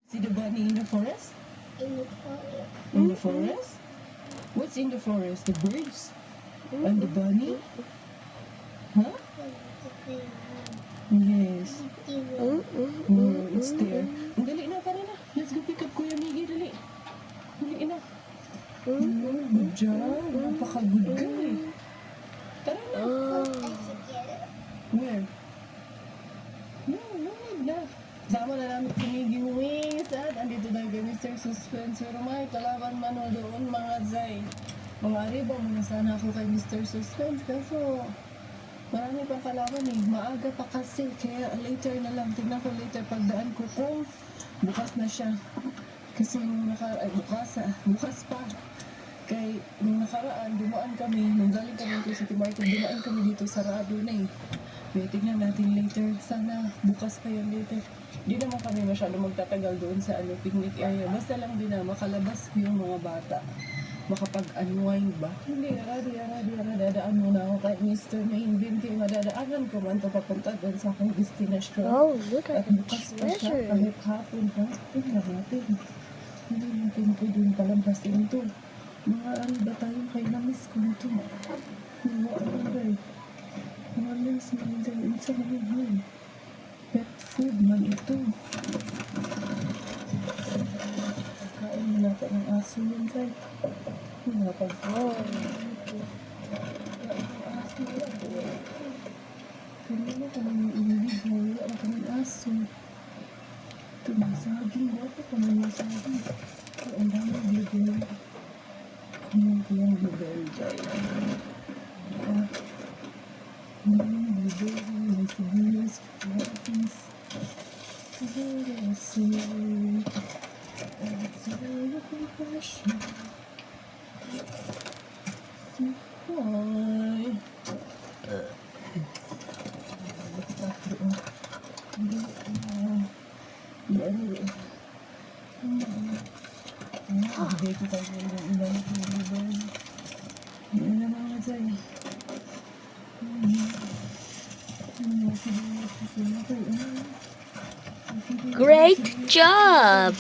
See the bunny in the forest? In the forest. In the forest? What's in the forest? The birds? And the bunny? Huh? Yes. It's there. Dali na, tara na. Let's go pick up Kuya Miggy, dali. Dali na. Good job. Napaka-good guy. Tara na. Where? No need na. Sama na namin si Miggy Wings at andito tayo kay Mr. Suspense. Pero may kalaban man o doon mga zay. Mga ariba muna sana ako kay Mr. Suspense. Kaso marami pang kalaban eh. Maaga pa kasi. Kaya later na lang. Tignan ko later pagdaan ko kung bukas na siya. Kasi nung bukas pa. Kay nung nakaraan, dumaan kami. Nung galing kami dito sa Timarco, dumaan kami dito sa sarado na eh. Kaya tignan natin later. Sana bukas pa yun later. Di naman kami masyado magtatagal doon sa picnic area. Basta lang din na makalabas yung mga bata. Makapag-unwind ba? Hindi, dadaan muna ako kay Mr. Main Binti. Madadaanan ko man ito papunta doon sa aking destination. Oh, look At at the bukas pa siya, treasure. kahit hapon pa. Tingnan natin. Hindi natin pwedeng palampasin ito. Mga ano ba tayong kay namis ko ito? Mga ano ba eh? Mga namis man din sa mga pet food man ito. Kain mo natin ng aso yun kay. Oh. Kanina ka naman inig, wala na kami aso. Ito na saging, wala ka naman saging. Ang dami blueberry. Ang dami blueberry dyan. Ang dami blueberry, may sibuyas, carrots. Great job!